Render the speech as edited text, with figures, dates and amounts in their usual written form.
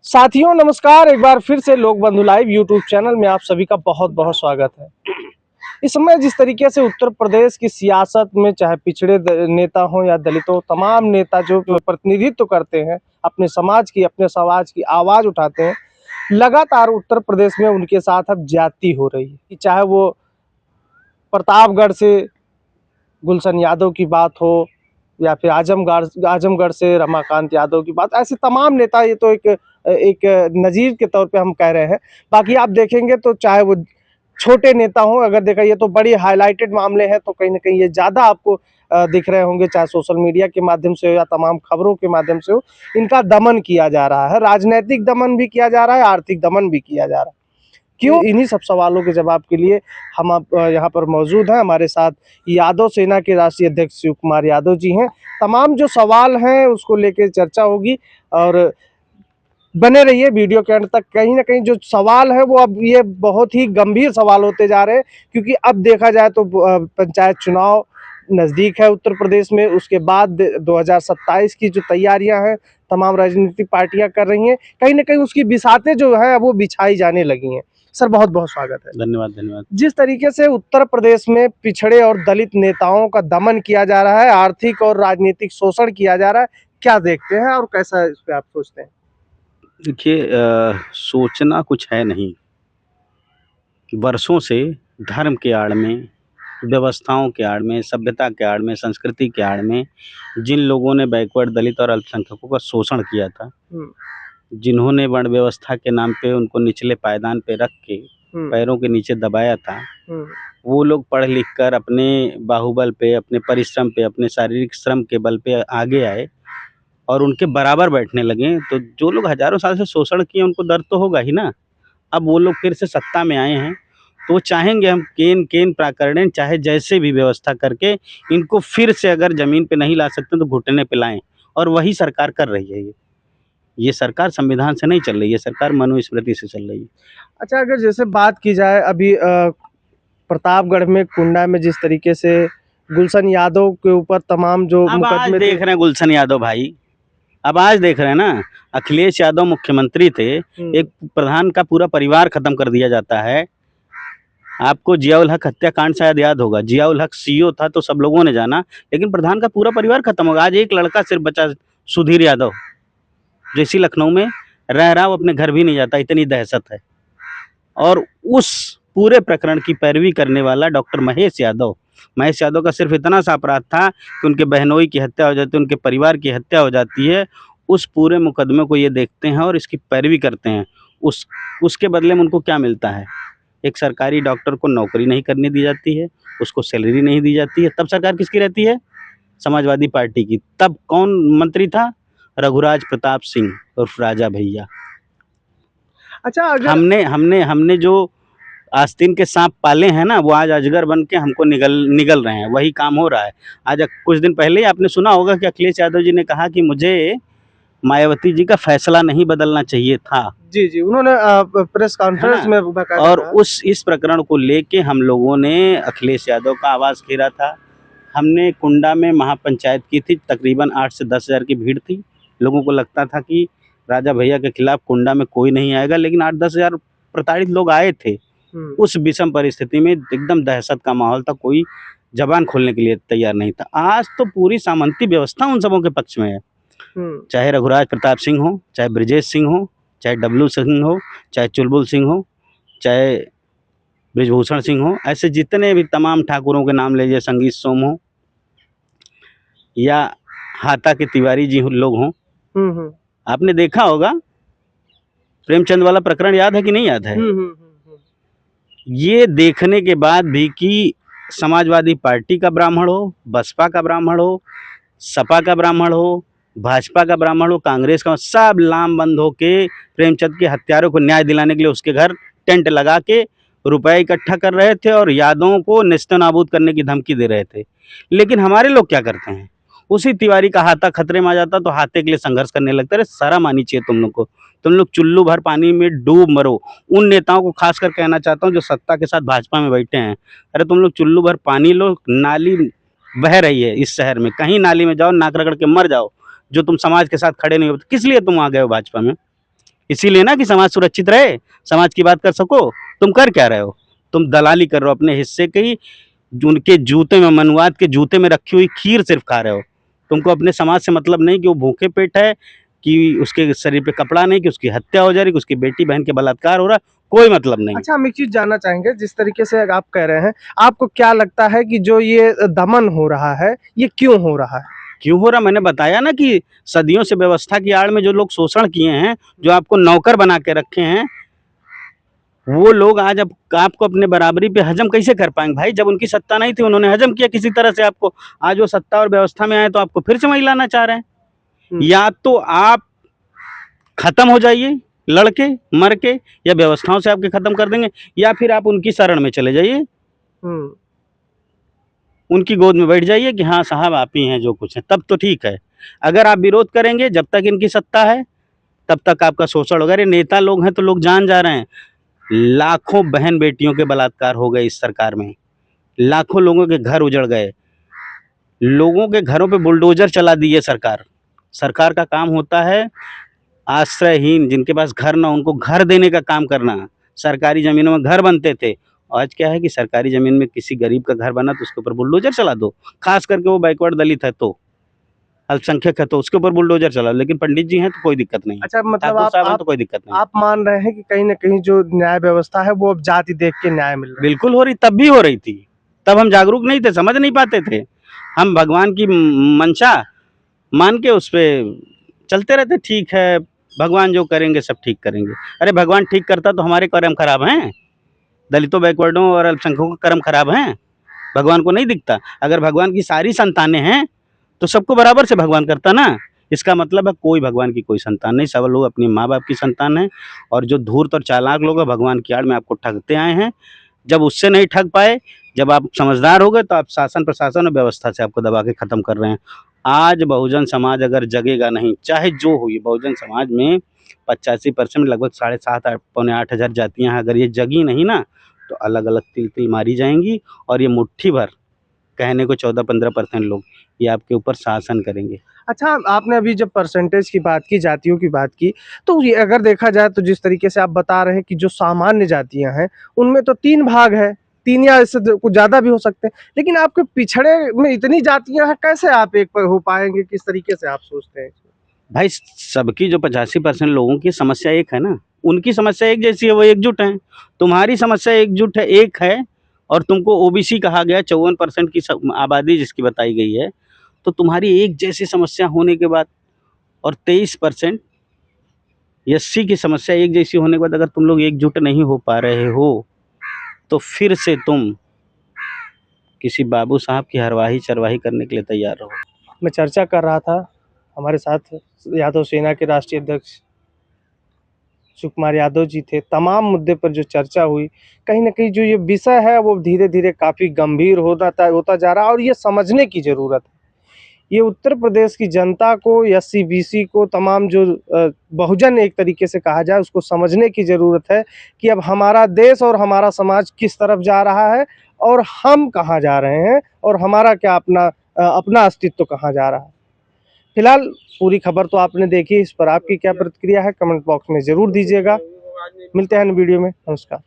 साथियों नमस्कार, एक बार फिर से लोक बंधु लाइव यूट्यूब चैनल में आप सभी का बहुत बहुत स्वागत है। इस समय जिस तरीके से उत्तर प्रदेश की सियासत में चाहे पिछड़े नेता हों या दलितों, तमाम नेता जो प्रतिनिधित्व करते हैं अपने समाज की आवाज उठाते हैं, लगातार उत्तर प्रदेश में उनके साथ अब ज्यादती हो रही है। कि चाहे वो प्रतापगढ़ से गुलशन यादव की बात हो या फिर आजमगढ़ से रमाकांत यादव की बात, ऐसे तमाम नेता, ये तो एक नज़ीर के तौर पे हम कह रहे हैं। बाकी आप देखेंगे तो चाहे वो छोटे नेता हों, अगर देखा ये तो बड़ी हाईलाइटेड मामले हैं, तो कहीं ना कहीं ये ज़्यादा आपको दिख रहे होंगे, चाहे सोशल मीडिया के माध्यम से हो या तमाम खबरों के माध्यम से हो। इनका दमन किया जा रहा है, राजनीतिक दमन भी किया जा रहा है, आर्थिक दमन भी किया जा रहा है। क्यों? इन्हीं सब सवालों के जवाब के लिए हम अब यहाँ पर मौजूद हैं। हमारे साथ यादव सेना के राष्ट्रीय अध्यक्ष शिव कुमार यादव जी हैं। तमाम जो सवाल हैं उसको लेकर चर्चा होगी और बने रहिए वीडियो के अंत तक। कहीं ना कहीं जो सवाल है वो अब ये बहुत ही गंभीर सवाल होते जा रहे हैं, क्योंकि अब देखा जाए तो पंचायत चुनाव नज़दीक है उत्तर प्रदेश में। उसके बाद 2027 की जो तैयारियां हैं तमाम राजनीतिक पार्टियां कर रही हैं, कहीं ना कहीं उसकी बिसातें जो है वो बिछाई जाने लगी हैं। सर बहुत बहुत स्वागत है। धन्यवाद धन्यवाद। जिस तरीके से उत्तर प्रदेश में पिछड़े और दलित नेताओं का दमन किया जा रहा है, आर्थिक और राजनीतिक शोषण किया जा रहा है, क्या देखते हैं और कैसा इस पे आप सोचते हैं? देखिए, सोचना कुछ है नहीं। वर्षों से धर्म के आड़ में, व्यवस्थाओं के आड़ में, सभ्यता के आड़ में, संस्कृति के आड़ में जिन लोगों ने बैकवर्ड, दलित और अल्पसंख्यकों का शोषण किया था, जिन्होंने वर्ण व्यवस्था के नाम पे उनको निचले पायदान पे रख के पैरों के नीचे दबाया था, वो लोग पढ़ लिख कर अपने बाहुबल पे, अपने परिश्रम पे, अपने शारीरिक श्रम के बल पे आगे आए और उनके बराबर बैठने लगे। तो जो लोग हजारों साल से शोषण किए उनको दर्द तो होगा ही ना। अब वो लोग फिर से सत्ता में आए हैं तो वो चाहेंगे हम केन प्राकरण चाहे जैसे भी व्यवस्था करके इनको फिर से अगर जमीन पे नहीं ला सकते तो घुटने पे लाएं, और वही सरकार कर रही है। ये सरकार संविधान से नहीं चल रही है, सरकार मनुस्मृति से चल रही है। अच्छा, अगर जैसे बात की जाए अभी प्रतापगढ़ में कुंडा में जिस तरीके से गुलशन यादव के ऊपर तमाम जो अब आज मुकदमे देख रहे हैं गुलशन यादव भाई, अब आज देख रहे हैं ना, अखिलेश यादव मुख्यमंत्री थे, एक प्रधान का पूरा परिवार खत्म कर दिया जाता है। आपको जियाउल हक हत्याकांड शायद याद होगा, जियाउल हक सीईओ था तो सब लोगों ने जाना, लेकिन प्रधान का पूरा परिवार खत्म होगा। आज एक लड़का सिर्फ बचा, सुधीर यादव, जो इसी लखनऊ में रह रहा, वो अपने घर भी नहीं जाता, इतनी दहशत है। और उस पूरे प्रकरण की पैरवी करने वाला डॉक्टर महेश यादव का सिर्फ इतना सा अपराध था कि उनके बहनोई की हत्या हो जाती है, उनके परिवार की हत्या हो जाती है। उस पूरे मुकदमे को ये देखते हैं और इसकी पैरवी करते हैं। उसके बदले में उनको क्या मिलता है? एक सरकारी डॉक्टर को नौकरी नहीं करने दी जाती है, उसको सैलरी नहीं दी जाती है। तब सरकार किसकी रहती है? समाजवादी पार्टी की। तब कौन मंत्री था? रघुराज प्रताप सिंह उर्फ राजा भैया। अच्छा, अगर हमने जो आस्तीन के सांप पाले हैं ना, वो आज अजगर बन के हमको निगल रहे हैं। वही काम हो रहा है। आज कुछ दिन पहले ही आपने सुना होगा कि अखिलेश यादव जी ने कहा कि मुझे मायावती जी का फैसला नहीं बदलना चाहिए था। जी जी, उन्होंने प्रेस कॉन्फ्रेंस में और इस प्रकरण को लेके हम लोगों ने अखिलेश यादव का आवाज घेरा था। हमने कुंडा में महापंचायत की थी, तकरीबन 8 से 10 हज़ार की भीड़ थी। लोगों को लगता था कि राजा भैया के खिलाफ कुंडा में कोई नहीं आएगा, लेकिन 8-10 हज़ार प्रताड़ित लोग आए थे। उस विषम परिस्थिति में एकदम दहशत का माहौल था, कोई जबान खोलने के लिए तैयार नहीं था। आज तो पूरी सामंती व्यवस्था उन सबों के पक्ष में है। चाहे रघुराज प्रताप सिंह हो, चाहे ब्रिजेश सिंह हो, चाहे डब्लू सिंह हो, चाहे चुलबुल सिंह हो, चाहे ब्रिजभूषण सिंह हो, ऐसे जितने भी तमाम ठाकुरों के नाम लीजिए, संगीत सोम हो या हाथा के तिवारी जी लोग हों। आपने देखा होगा प्रेमचंद वाला प्रकरण, याद है कि नहीं याद है? ये देखने के बाद भी कि समाजवादी पार्टी का ब्राह्मण हो, बसपा का ब्राह्मण हो, सपा का ब्राह्मण हो, भाजपा का ब्राह्मण हो, कांग्रेस का, सब लामबंद होके प्रेमचंद के हत्यारों को न्याय दिलाने के लिए उसके घर टेंट लगा के रुपए इकट्ठा कर रहे थे और यादवों को नेस्तनाबूद करने की धमकी दे रहे थे। लेकिन हमारे लोग क्या करते हैं? उसी तिवारी का हाथा खतरे में आ जाता तो हाथे के लिए संघर्ष करने लगता है। शर्म आनी चाहिए तुम लोग को। तुम लोग चुल्लू भर पानी में डूब मरो। उन नेताओं को खासकर कहना चाहता हूँ जो सत्ता के साथ भाजपा में बैठे हैं, अरे तुम लोग चुल्लू भर पानी लो, नाली बह रही है इस शहर में, कहीं नाली में जाओ, नाक रगड़ के मर जाओ। जो तुम समाज के साथ खड़े नहीं हो, किस लिए तुम आ गए हो भाजपा में? इसीलिए ना कि समाज सुरक्षित रहे, समाज की बात कर सको। तुम कर क्या रहे हो? तुम दलाली कर रहे हो अपने हिस्से की, उनके जूते में, मनुवाद के जूते में रखी हुई खीर सिर्फ खा रहे हो। तुमको अपने समाज से मतलब नहीं कि वो भूखे पेट है, कि उसके शरीर पे कपड़ा नहीं, कि उसकी हत्या हो जा रही, कि उसकी बेटी बहन के बलात्कार हो रहा, कोई मतलब नहीं। अच्छा, हम एक चीज जानना चाहेंगे, जिस तरीके से आप कह रहे हैं, आपको क्या लगता है कि जो ये दमन हो रहा है, ये क्यों हो रहा है? क्यों हो रहा? मैंने बताया ना कि सदियों से व्यवस्था की आड़ में जो लोग शोषण किए हैं, जो आपको नौकर बना के रखे हैं, वो लोग आज अब आपको अपने बराबरी पे हजम कैसे कर पाएंगे भाई? जब उनकी सत्ता नहीं थी, उन्होंने हजम किया किसी तरह से आपको। आज वो सत्ता और व्यवस्था में आए तो आपको फिर से वही लाना चाह रहे हैं। या तो आप खत्म हो जाइए लड़के मर के, या व्यवस्थाओं से आपके खत्म कर देंगे, या फिर आप उनकी शरण में चले जाइए, उनकी गोद में बैठ जाइए कि हाँ साहब आप ही हैं जो कुछ है, तब तो ठीक है। अगर आप विरोध करेंगे जब तक इनकी सत्ता है, तब तक आपका शोषण होगा। अरे नेता लोग हैं तो लोग जान जा रहे हैं, लाखों बहन बेटियों के बलात्कार हो गए इस सरकार में, लाखों लोगों के घर उजड़ गए, लोगों के घरों पे बुलडोजर चला दी है सरकार। सरकार का काम होता है आश्रयहीन, जिनके पास घर ना, उनको घर देने का काम करना। सरकारी ज़मीनों में घर बनते थे, आज क्या है कि सरकारी ज़मीन में किसी गरीब का घर बना तो उसके ऊपर बुलडोज़र चला दो। ख़ास करके वो बैकवर्ड दलित है तो, अल्पसंख्यक है तो उसके ऊपर बुलडोज़र चलाओ, लेकिन पंडित जी हैं तो कोई दिक्कत नहीं है। अच्छा, मतलब ठाकुर साहब हैं आप तो कोई दिक्कत नहीं। आप मान रहे हैं कि कहीं न कहीं जो न्याय व्यवस्था है, वो अब जाति देख के न्याय मिल रहा है? बिल्कुल हो रही, तब भी हो रही थी। तब हम जागरूक नहीं थे, समझ नहीं पाते थे। हम भगवान की मंशा मान के उस पे चलते रहते, ठीक है, भगवान जो करेंगे सब ठीक करेंगे। अरे भगवान ठीक करता तो हमारे कर्म खराब हैं? दलितों, बैकवर्डों और अल्पसंख्यकों के कर्म खराब हैं? भगवान को नहीं दिखता? अगर भगवान की सारी संतानें हैं, तो सबको बराबर से भगवान करता ना। इसका मतलब है कोई भगवान की कोई संतान नहीं, सब लोग अपने माँ-बाप की संतान हैं। और जो धूर्त और चालाक लोग हैं, भगवान की आड़ में आपको ठगते आए हैं। जब उससे नहीं ठग पाए, जब आप समझदार हो गए, तो आप शासन, प्रशासन और व्यवस्था से आपको दबा के खत्म कर रहे हैं। आज बहुजन समाज अगर जगेगा नहीं, चाहे जो हो, ये बहुजन समाज में 85% लगभग 7,500 पौने 8 हज़ार जातियाँ हैं, अगर ये जगी नहीं ना, तो अलग-अलग तिल-तिल मारी जाएँगी, और ये मुट्ठी भर, कहने को 14-15% लोग, ये आपके ऊपर शासन करेंगे। अच्छा, आपने अभी जब परसेंटेज की बात की, जातियों की बात की, तो ये अगर देखा जाए तो जिस तरीके से आप बता रहे हैं कि जो सामान्य जातियाँ हैं, उनमें तो 3 भाग हैं, 3 या इससे द कुछ ज़्यादा भी हो सकते हैं। लेकिन आपके पिछड़े में इतनी जातियाँ हैं, कैसे आप एक पर हो पाएँगे? किस तरीके से आप सोचते हैं? भाई सबकी जो 85% लोगों की समस्या एक है ना, उनकी समस्या एक जैसी है, वो एकजुट हैं। तुम्हारी समस्या एकजुट है, एक है, और तुमको ओबीसी कहा गया, 54% की आबादी जिसकी बताई गई है, तो तुम्हारी एक जैसी समस्या होने के बाद, और 23% एससी की समस्या एक जैसी होने के बाद, अगर तुम लोग एकजुट नहीं हो पा रहे हो, तो फिर से तुम किसी बाबू साहब की हरवाही चरवाही करने के लिए तैयार रहो। मैं चर्चा कर रहा था, हमारे साथ यादव सेना के राष्ट्रीय अध्यक्ष शिव कुमार यादव जी थे। तमाम मुद्दे पर जो चर्चा हुई, कहीं न कहीं जो ये विषय है वो धीरे-धीरे काफ़ी गंभीर होता जा रहा है, और ये समझने की ज़रूरत है। ये उत्तर प्रदेश की जनता को, एससी-बीसी को, तमाम जो बहुजन एक तरीके से कहा जाए, उसको समझने की ज़रूरत है कि अब हमारा देश और हमारा समाज किस तरफ जा रहा है, और हम कहाँ जा रहे हैं, और हमारा क्या अपना अस्तित्व कहाँ जा रहा है। फिलहाल पूरी खबर तो आपने देखी, इस पर आपकी क्या प्रतिक्रिया है, कमेंट बॉक्स में ज़रूर दीजिएगा। मिलते हैं वीडियो में, नमस्कार।